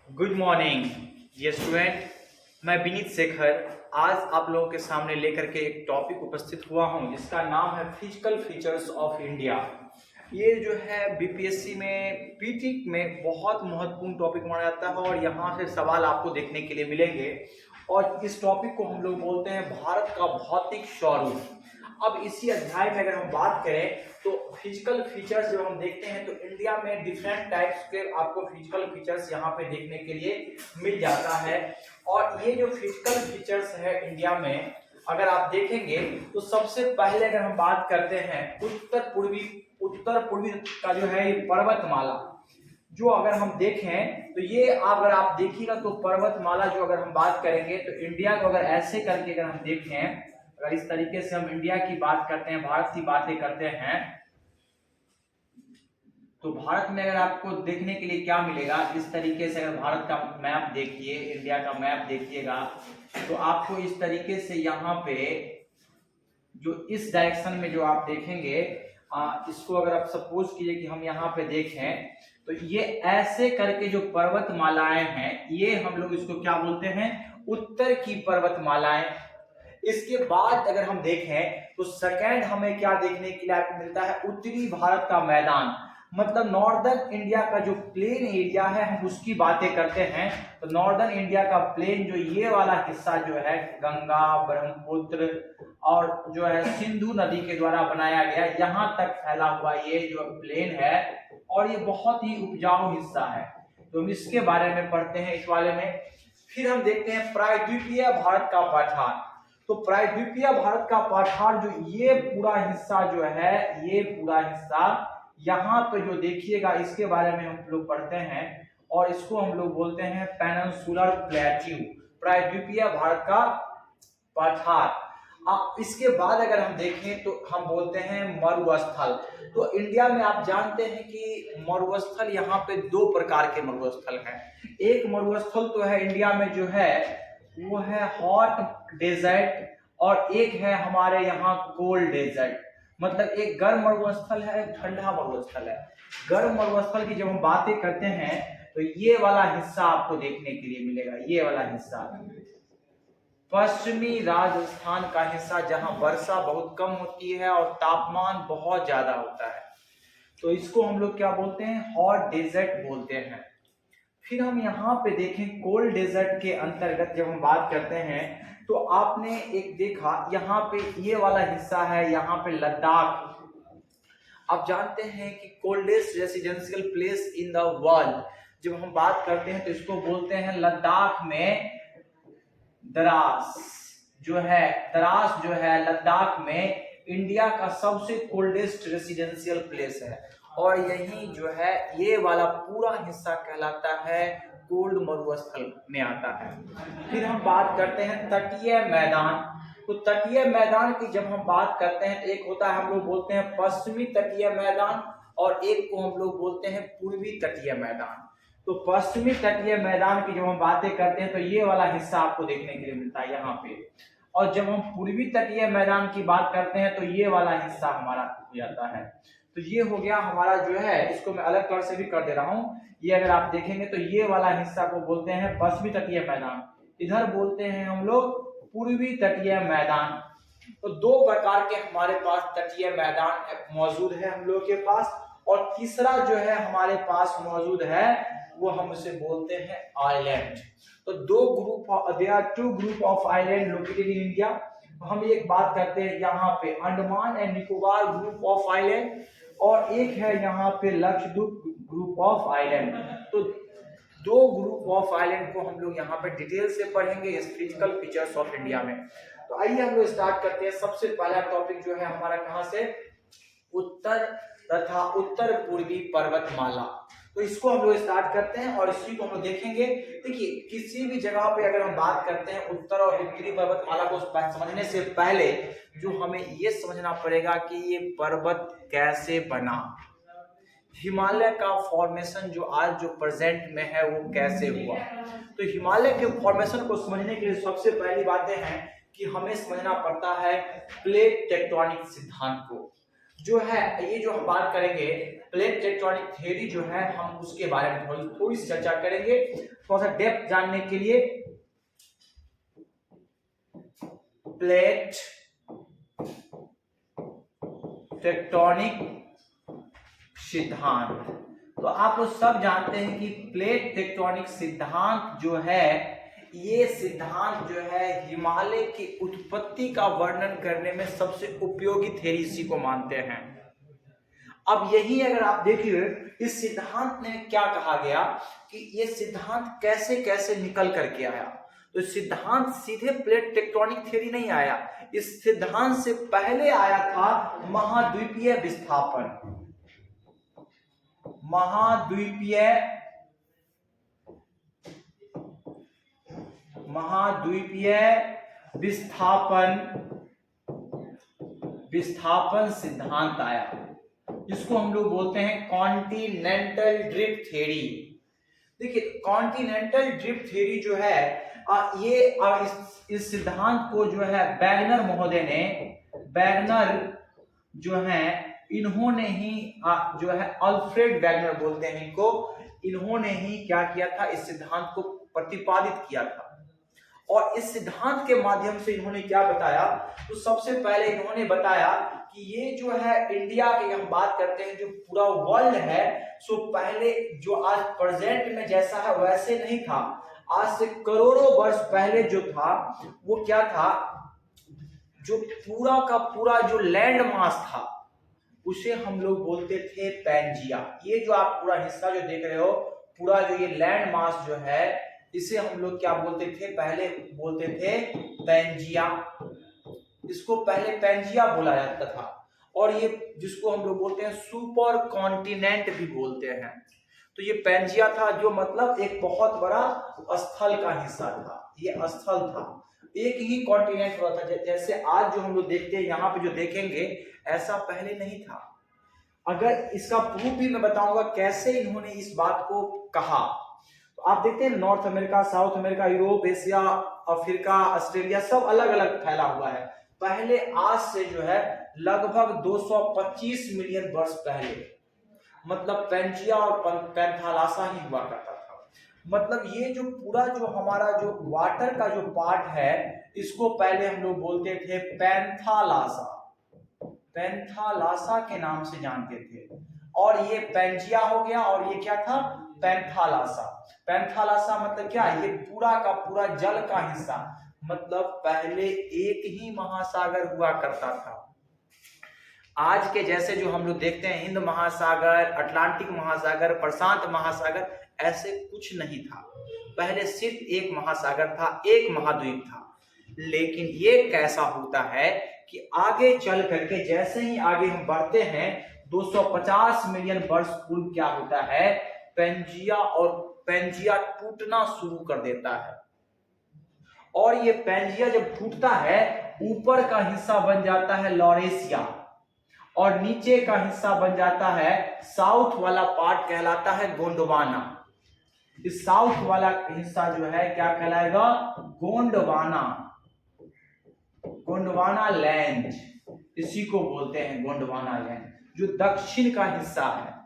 Good morning ये student. मैं विनीत शेखर आज आप लोगों के सामने लेकर के एक टॉपिक उपस्थित हुआ हूं जिसका नाम है फिजिकल फीचर्स ऑफ इंडिया। ये जो है बीपीएससी में पीटी में बहुत महत्वपूर्ण टॉपिक माना जाता है और यहाँ से सवाल आपको देखने के लिए मिलेंगे। और इस टॉपिक को हम लोग बोलते हैं भारत का भौतिक स्वरूप। अब इसी अध्याय में अगर हम बात करें तो फिजिकल फीचर्स जब हम देखते हैं तो इंडिया में डिफरेंट टाइप्स के आपको फिजिकल फीचर्स यहाँ पे देखने के लिए मिल जाता है। और ये जो फिजिकल फीचर्स है इंडिया में अगर आप देखेंगे तो सबसे पहले अगर हम बात करते हैं उत्तर पूर्वी का जो है ये पर्वतमाला, जो अगर हम देखें तो ये अगर आप देखिएगा तो पर्वतमाला जो अगर हम बात करेंगे तो इंडिया को अगर ऐसे करके अगर हम देखें, अगर इस तरीके से हम इंडिया की बात करते हैं, भारत की बातें करते हैं तो भारत में अगर आपको देखने के लिए क्या मिलेगा, इस तरीके से अगर भारत का मैप देखिए, इंडिया का मैप देखिएगा तो आपको इस तरीके से यहाँ पे जो इस डायरेक्शन में जो आप देखेंगे इसको अगर आप सपोज कीजिए कि हम यहाँ पे देखें तो ये ऐसे करके जो पर्वतमालाएं हैं ये हम लोग इसको क्या बोलते हैं, उत्तर की पर्वतमालाएं। इसके बाद अगर हम देखें तो सेकंड हमें क्या देखने के लिए मिलता है, उत्तरी भारत का मैदान, मतलब नॉर्दर्न इंडिया का जो प्लेन एरिया है हम उसकी बातें करते हैं। तो नॉर्दर्न इंडिया का प्लेन जो ये वाला हिस्सा जो है गंगा, ब्रह्मपुत्र और जो है सिंधु नदी के द्वारा बनाया गया यहाँ तक फैला हुआ ये जो प्लेन है और ये बहुत ही उपजाऊ हिस्सा है। तो हम इसके बारे में पढ़ते हैं इस वाले में। फिर हम देखते हैं प्रायद्वीपीय भारत का पठार। तो प्रायद्वीपीय भारत का पठार जो ये पूरा हिस्सा जो है, ये पूरा हिस्सा यहाँ पे जो देखिएगा इसके बारे में हम लोग पढ़ते हैं और इसको हम लोग बोलते हैं पेनिनसुलर प्लेट्यू, प्रायद्वीपीय भारत का पठार। इसके बाद अगर हम देखें तो हम बोलते हैं मरुस्थल। तो इंडिया में आप जानते हैं कि मरुस्थल यहाँ पे दो प्रकार के मरुस्थल हैं। एक मरुस्थल तो है इंडिया में जो है वो है हॉट डेजर्ट और एक है हमारे यहाँ कोल्ड डेजर्ट, मतलब एक गर्म मरुस्थल है, एक ठंडा मरुस्थल है। गर्म मरुस्थल की जब हम बातें करते हैं तो ये वाला हिस्सा आपको देखने के लिए मिलेगा, ये वाला हिस्सा पश्चिमी राजस्थान का हिस्सा जहां वर्षा बहुत कम होती है और तापमान बहुत ज्यादा होता है, तो इसको हम लोग क्या बोलते हैं, हॉट डेजर्ट बोलते हैं। फिर हम यहाँ पे देखें कोल्ड डेजर्ट के अंतर्गत जब हम बात करते हैं तो आपने एक देखा यहाँ पे ये वाला हिस्सा है, यहाँ पे लद्दाख। आप जानते हैं कि coldest residential place in the world जब हम बात करते हैं तो इसको बोलते हैं लद्दाख में द्रास जो है लद्दाख में इंडिया का सबसे कोल्डेस्ट रेसिडेंशियल प्लेस है और यही जो है ये वाला पूरा हिस्सा कहलाता है कोल्ड मरुस्थल में आता है। फिर हम बात करते हैं तटीय मैदान। तो तटीय मैदान की जब हम बात करते हैं तो एक होता है हम लोग बोलते हैं पश्चिमी तटीय मैदान और एक को हम लोग बोलते हैं पूर्वी तटीय मैदान। तो पश्चिमी तटीय मैदान की जब हम बातें करते हैं तो ये वाला हिस्सा आपको देखने के लिए मिलता है यहाँ पे, और जब हम पूर्वी तटीय मैदान की बात करते हैं तो ये वाला हिस्सा हमारा हो जाता है। तो ये हो गया हमारा जो है, इसको मैं अलग कलर से भी कर दे रहा हूँ। ये अगर आप देखेंगे तो ये वाला हिस्सा को बोलते हैं पश्चिमी तटीय मैदान, इधर बोलते हैं हम लोग पूर्वी तटीय मैदान। तो दो प्रकार के हमारे पास तटीय मैदान मौजूद है हम लोग के पास, और तीसरा जो है हमारे पास मौजूद है वो हम उसे बोलते हैं आइलैंड। तो there are two group of island located in India. हम एक बात करते हैं यहाँ पे Andaman and Nicobar group of island और एक है यहाँ पे लक्षद्वीप ग्रुप ऑफ आइलैंड। तो दो ग्रुप ऑफ आइलैंड को हम लोग यहाँ पे डिटेल से पढ़ेंगे इस फिजिकल फीचर्स ऑफ इंडिया में। तो आइए हम लोग स्टार्ट करते हैं। सबसे पहला टॉपिक जो है हमारा कहाँ से, उत्तर तथा उत्तर पूर्वी पर्वतमाला। तो इसको हम लोग स्टार्ट करते हैं और इसी को हम लोग देखेंगे। देखिए किसी भी जगह पे अगर हम बात करते हैं उत्तर और उत्तरी पर्वतमाला को समझने से पहले जो हमें ये समझना पड़ेगा कि ये पर्वत कैसे बना, हिमालय का फॉर्मेशन जो आज जो प्रेजेंट में है वो कैसे हुआ। तो हिमालय के फॉर्मेशन को समझने के लिए सबसे पहली बातें हैं कि हमें समझना पड़ता है प्लेट टेक्टोनिक सिद्धांत को। जो है ये जो हम बात करेंगे प्लेट टेक्टोनिक थ्योरी जो है, हम उसके बारे में थोड़ी सी चर्चा करेंगे, थोड़ा सा डेप्थ जानने के लिए। प्लेट टेक्टोनिक सिद्धांत, तो आप लोग सब जानते हैं कि प्लेट टेक्टोनिक सिद्धांत जो है, ये सिद्धांत जो है हिमालय की उत्पत्ति का वर्णन करने में सबसे उपयोगी थ्योरी इसी को मानते हैं। अब यही अगर आप देखिए इस सिद्धांत में क्या कहा गया कि ये सिद्धांत कैसे कैसे निकल करके आया, तो सिद्धांत सीधे प्लेट टेक्टोनिक थ्योरी नहीं आया, इस सिद्धांत से पहले आया था महाद्वीपीय विस्थापन। महाद्वीपीय विस्थापन सिद्धांत आया, जिसको हम लोग बोलते हैं कॉन्टिनेंटल ड्रिफ्ट थ्योरी। देखिए कॉन्टिनेंटल ड्रिफ्ट थ्योरी जो है ये इस सिद्धांत को जो है वैगनर महोदय ने, वैगनर जो है इन्होंने ही जो है अल्फ्रेड वैगनर बोलते हैं इनको, इन्होंने ही क्या किया था, इस सिद्धांत को प्रतिपादित किया था। और इस सिद्धांत के माध्यम से इन्होंने क्या बताया, तो सबसे पहले इन्होंने बताया कि ये जो है इंडिया की हम बात करते हैं, जो पूरा वर्ल्ड है, सो पहले जो आज प्रेजेंट में जैसा है वैसे नहीं था। आज से करोड़ों वर्ष पहले जो था वो क्या था, जो पूरा का पूरा जो लैंड मास था उसे हम लोग बोलते थे पैंजिया। ये जो आप पूरा हिस्सा जो देख रहे हो, पूरा जो ये लैंड मास जो है, इसे हम लोग क्या बोलते थे, पहले बोलते थे पैंजिया। इसको पहले पैंजिया बोला जाता था, और ये जिसको हम लोग बोलते हैं सुपर कॉन्टिनेंट भी बोलते हैं। तो ये पैंजिया था, जो मतलब एक बहुत बड़ा स्थल का हिस्सा था, ये स्थल था, एक ही कॉन्टिनेंट हुआ था। जैसे आज जो हम लोग देखते हैं यहाँ पे जो देखेंगे, ऐसा पहले नहीं था। अगर इसका प्रूफ भी मैं बताऊंगा कैसे इन्होंने इस बात को कहा, तो आप देखते हैं north America, south America, Europe, Asia, Africa, Australia, सब अलग अलग फैला हुआ है। पहले आज से जो है लगभग 225 मिलियन वर्ष पहले, मतलब पैंजिया और पैंथालासा ही हुआ करता था। मतलब ये जो पूरा जो हमारा जो वाटर का जो पार्ट है, इसको पहले हम लोग बोलते थे पैंथालासा, पैंथालासा के नाम से जानते थे। और ये पैंजिया हो गया, और ये क्या था, पैंथालासा। पैंथालासा मतलब क्या, ये पूरा का पूरा जल का हिस्सा, मतलब पहले एक ही महासागर हुआ करता था। आज के जैसे जो हम लोग देखते हैं हिंद महासागर, अटलांटिक महासागर, प्रशांत महासागर, ऐसे कुछ नहीं था। पहले सिर्फ एक महासागर था, एक महाद्वीप था। लेकिन ये कैसा होता है कि आगे चल करके जैसे ही आगे हम बढ़ते हैं, 250 मिलियन वर्ष पूर्व क्या होता है, पैंजिया टूटना शुरू कर देता है। और ये पैंजिया जब टूटता है, ऊपर का हिस्सा बन जाता है लॉरेशिया, और नीचे का हिस्सा बन जाता है, साउथ वाला पार्ट कहलाता है गोंडवाना। इस साउथ वाला हिस्सा जो है क्या कहलाएगा, गोंडवाना, गोंडवाना लैंड, इसी को बोलते हैं गोंडवाना लैंड, जो दक्षिण का हिस्सा है,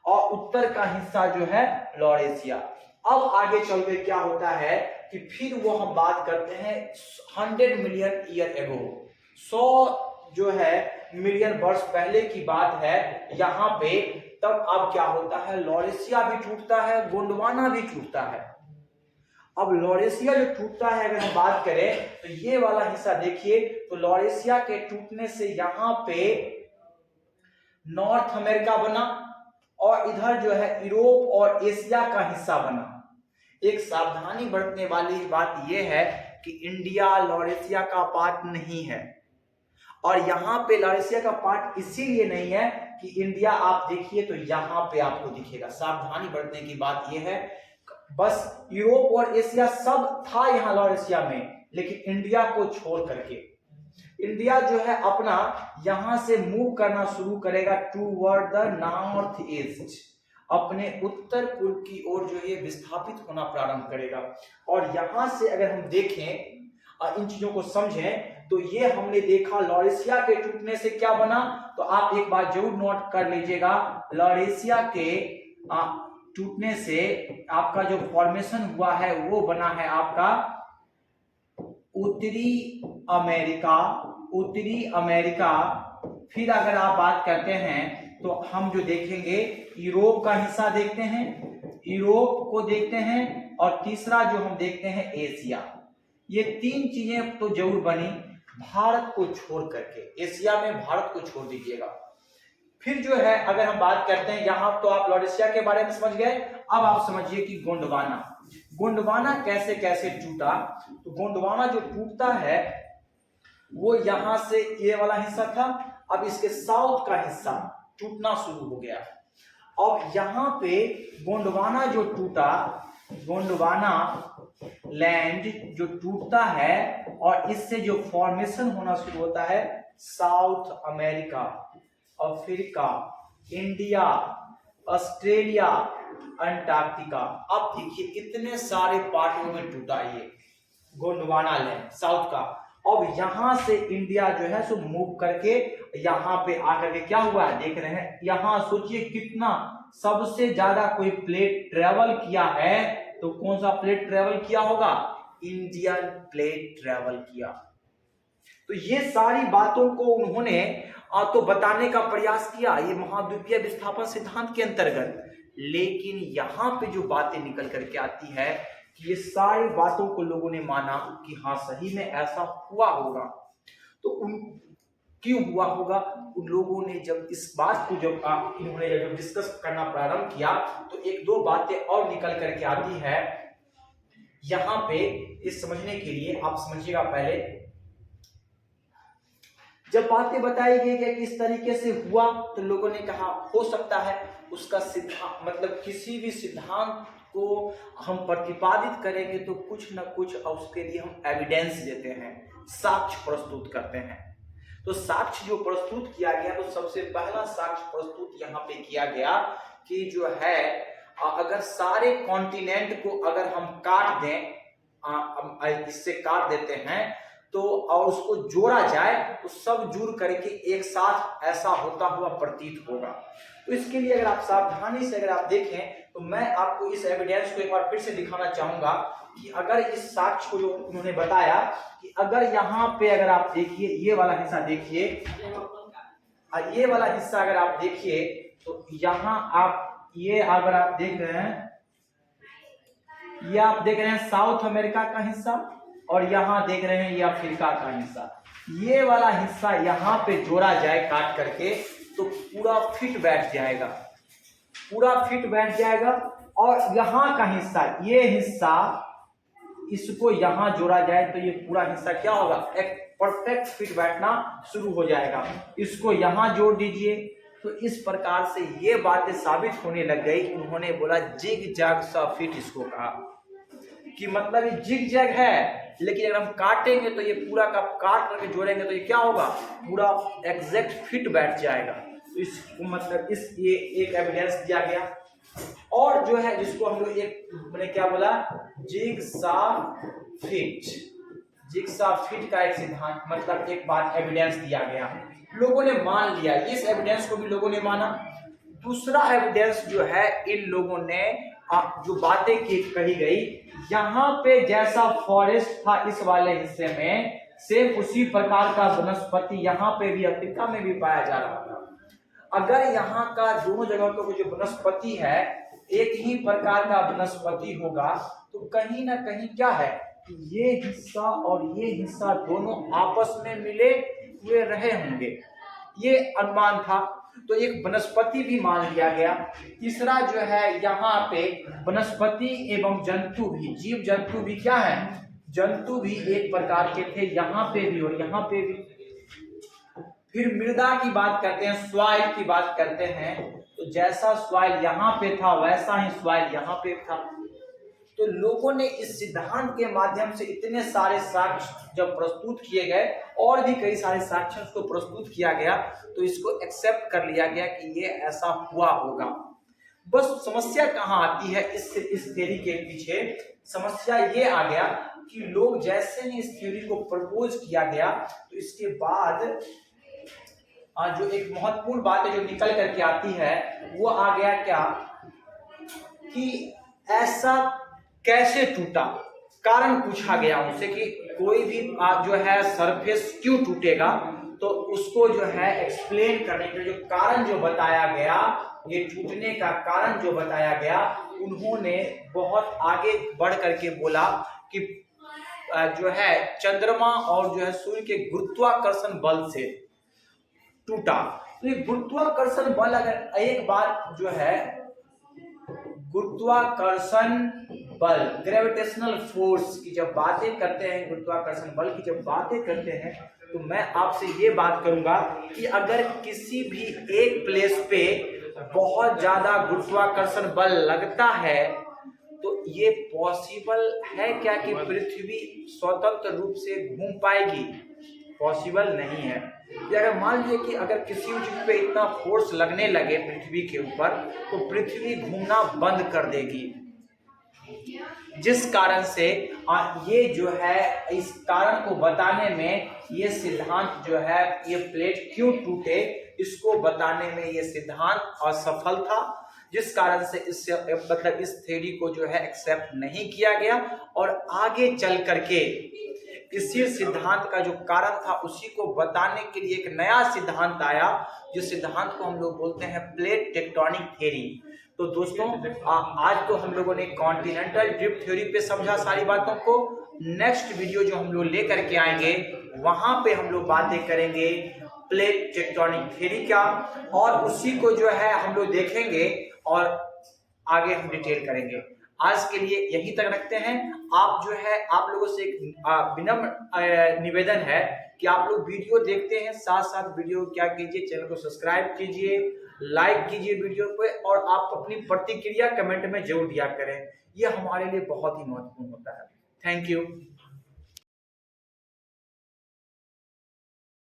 और उत्तर का हिस्सा जो है लॉरेशिया। अब आगे चल के क्या होता है कि फिर वो हम बात करते हैं 100 मिलियन ईयर एगो, 100 जो है मिलियन वर्ष पहले की बात है यहाँ पे। तब अब क्या होता है, लॉरेशिया भी टूटता है, गोंडवाना भी टूटता है। अब लॉरेशिया जो टूटता है, अगर हम बात करें तो ये वाला हिस्सा देखिए, तो लॉरेशिया के टूटने से यहाँ पे नॉर्थ अमेरिका बना, और इधर जो है यूरोप और एशिया का हिस्सा बना। एक सावधानी बरतने वाली बात यह है कि इंडिया लॉरेशिया का पार्ट नहीं है, और यहाँ पे लॉरेशिया का पार्ट इसीलिए नहीं है कि इंडिया आप देखिए तो यहाँ पे आपको दिखेगा। सावधानी बरतने की बात यह है, बस यूरोप और एशिया सब था यहाँ लॉरेशिया में, लेकिन इंडिया को छोड़ करके इंडिया जो है अपना यहां से मूव करना शुरू करेगा टूवर्ड द नॉर्थ ईस्ट, अपने उत्तर पूर्व की ओर जो ये विस्थापित होना प्रारंभ करेगा। और यहां से अगर हम देखें इन चीजों को समझें, तो ये हमने देखा लॉरेशिया के टूटने से क्या बना, तो आप एक बार जरूर नोट कर लीजिएगा, लॉरेशिया के टूटने से आपका जो फॉर्मेशन हुआ है वो बना है आपका उत्तरी अमेरिका। उत्तरी अमेरिका। फिर अगर आप बात करते हैं तो हम जो देखेंगे यूरोप का हिस्सा देखते हैं, यूरोप को देखते हैं, और तीसरा जो हम देखते हैं एशिया। ये तीन चीजें तो जरूर बनी भारत को छोड़ करके, एशिया में भारत को छोड़ दीजिएगा। फिर जो है अगर हम बात करते हैं, यहां तो आप लॉरेशिया के बारे में समझ गए, अब आप समझिए कि गोंडवाना, गोंडवाना कैसे कैसे टूटा। तो गोंडवाना जो टूटता है वो यहां से ये वाला हिस्सा था, अब इसके साउथ का हिस्सा टूटना शुरू हो गया। अब यहां पे गोंडवाना जो टूटा, गोंडवाना लैंड जो टूटता है और इससे जो फॉर्मेशन होना शुरू होता है south America, Africa, India, Australia, Antarctica. अब देखिए कितने सारे पार्टों में टूटा ये गोंडवाना लैंड साउथ का। अब यहां से इंडिया जो है सो मूव करके यहां पे आकर के क्या हुआ है देख रहे हैं, यहां सोचिए कितना सबसे ज्यादा कोई प्लेट ट्रेवल किया है, तो कौन सा प्लेट ट्रेवल किया होगा, इंडियन प्लेट ट्रेवल किया। तो ये सारी बातों को उन्होंने तो बताने का प्रयास किया ये महाद्वीपीय विस्थापन सिद्धांत के अंतर्गत, लेकिन यहां पे जो बातें निकल करके आती है कि ये सारी बातों को लोगों ने माना कि हाँ सही में ऐसा हुआ होगा। तो उन क्यों हुआ होगा, उन लोगों ने जब इस बात को जब इन्होंने जब डिस्कस करना प्रारंभ किया तो एक दो बातें और निकल करके आती है यहां पे। इस समझने के लिए आप समझिएगा, पहले जब बातें बताई गई कि किस तरीके से हुआ तो लोगों ने कहा हो सकता है उसका सिद्धांत, मतलब किसी भी सिद्धांत को हम प्रतिपादित करेंगे तो कुछ ना कुछ उसके लिए हम एविडेंस देते हैं, साक्ष्य प्रस्तुत करते हैं। तो साक्ष्य जो प्रस्तुत किया गया, तो सबसे पहला साक्ष्य प्रस्तुत यहाँ पे किया गया कि जो है अगर सारे कॉन्टिनेंट को अगर हम काट दें, इससे काट देते हैं तो और उसको जोड़ा जाए तो सब जुड़ करके एक साथ ऐसा होता हुआ प्रतीत होगा। तो इसके लिए अगर आप सावधानी से अगर आप देखें तो मैं आपको इस एविडेंस को एक बार फिर से दिखाना चाहूंगा कि अगर इस साक्ष्य को जो उन्होंने बताया कि अगर यहाँ पे अगर आप देखिए ये वाला हिस्सा देखिए, ये वाला हिस्सा अगर आप देखिए तो यहाँ आप ये अगर आप देख रहे हैं, ये आप देख रहे हैं साउथ अमेरिका का हिस्सा और यहाँ देख रहे हैं ये अफ्रीका का हिस्सा। ये वाला हिस्सा यहाँ पे जोड़ा जाए काट करके तो पूरा फिट बैठ जाएगा, पूरा फिट बैठ जाएगा। और यहाँ का हिस्सा, ये हिस्सा इसको यहाँ जोड़ा जाए तो ये पूरा हिस्सा क्या होगा, एक परफेक्ट फिट बैठना शुरू हो जाएगा। इसको यहाँ जोड़ दीजिए तो इस प्रकार से ये बातें साबित होने लग गई। उन्होंने बोला जिग जैग सा फिट, इसको कहा कि मतलब ये जिग जैग है, लेकिन अगर हम काटेंगे तो ये पूरा का काट करके जोड़ेंगे तो ये क्या होगा, पूरा एग्जैक्ट फिट बैठ जाएगा। तो इसको मतलब इस ये एक एविडेंस दिया गया। और जो है जिसको हम लोग एक मैंने क्या बोला, जिगसा फिट, जिगसा फिट का एक सिद्धांत, मतलब एक बात एविडेंस दिया गया, लोगों ने मान लिया, इस एविडेंस को भी लोगों ने माना। दूसरा एविडेंस जो है इन लोगों ने जो बातें की कही गई, यहाँ पे जैसा फॉरेस्ट था इस वाले हिस्से में, सेम उसी प्रकार का वनस्पति यहाँ पे भी अफ्रीका में भी पाया जा रहा था। अगर यहाँ का दोनों जगह का जो वनस्पति है एक ही प्रकार का वनस्पति होगा तो कहीं ना कहीं क्या है, ये हिस्सा और ये हिस्सा दोनों आपस में मिले हुए रहे होंगे, ये अनुमान था। तो एक वनस्पति भी मान लिया गया। तीसरा जो है यहाँ पे वनस्पति एवं जंतु भी, जीव जंतु भी क्या है, जंतु भी एक प्रकार के थे यहाँ पे भी और यहाँ पे भी। फिर मृदा की बात करते हैं, सॉइल की बात करते हैं, तो जैसा सॉइल यहाँ पे था वैसा ही सॉइल यहाँ पे था। तो लोगों ने इस सिद्धांत के माध्यम से इतने सारे साक्ष्य जब प्रस्तुत किए गए, और भी कई सारे साक्ष्य को प्रस्तुत किया गया, तो इसको एक्सेप्ट कर लिया गया कि ये ऐसा हुआ होगा। बस समस्या कहाँ आती है इस थ्योरी के पीछे? समस्या ये आ गया कि लोग जैसे ही इस थ्योरी को प्रपोज किया गया तो इसके बाद जो एक महत्वपूर्ण बात है जो निकल करके आती है वो आ गया क्या कि ऐसा कैसे टूटा। कारण पूछा गया उनसे कि कोई भी जो है सरफेस क्यों टूटेगा, तो उसको जो है एक्सप्लेन करने के जो कारण जो बताया गया, ये टूटने का कारण जो बताया गया, उन्होंने बहुत आगे बढ़ करके बोला कि जो है चंद्रमा और जो है सूर्य के गुरुत्वाकर्षण बल से टूटा। तो ये गुरुत्वाकर्षण बल, अगर एक बात जो है गुरुत्वाकर्षण बल, ग्रेविटेशनल फोर्स की जब बातें करते हैं, गुरुत्वाकर्षण बल की जब बातें करते हैं, तो मैं आपसे ये बात करूंगा कि अगर किसी भी एक प्लेस पे बहुत ज्यादा गुरुत्वाकर्षण बल लगता है तो ये पॉसिबल है क्या कि पृथ्वी स्वतंत्र रूप से घूम पाएगी? पॉसिबल नहीं है। या अगर मान लीजिए कि अगर किसी चीज पे इतना फोर्स लगने लगे पृथ्वी के ऊपर तो पृथ्वी घूमना बंद कर देगी, जिस कारण से ये जो है इस कारण को बताने में ये सिद्धांत जो है ये प्लेट क्यों टूटे इसको बताने में ये सिद्धांत असफल था, जिस कारण से इससे मतलब इस थ्योरी को जो है एक्सेप्ट नहीं किया गया। और आगे चल करके इसी सिद्धांत का जो कारण था उसी को बताने के लिए एक नया सिद्धांत आया, जिस सिद्धांत को हम लोग बोलते हैं प्लेट टेक्टोनिक थ्योरी। तो दोस्तों आज तो हम लोगों ने कॉन्टिनेंटल ड्रिफ्ट थ्योरी पे समझा सारी बातों को। नेक्स्ट वीडियो जो हम लोग लेकर के आएंगे वहां पे हम लोग बातें करेंगे प्लेट टेक्टोनिक थ्योरी का, और उसी को जो है हम लोग देखेंगे और आगे हम डिटेल करेंगे। आज के लिए यहीं तक रखते हैं। आप जो है आप लोगों से एक विनम्र निवेदन है कि आप लोग वीडियो देखते हैं, साथ साथ वीडियो क्या कीजिए, चैनल को सब्सक्राइब कीजिए, लाइक कीजिए वीडियो पे, और आप अपनी प्रतिक्रिया कमेंट में जरूर दिया करें। यह हमारे लिए बहुत ही महत्वपूर्ण होता है। Thank you.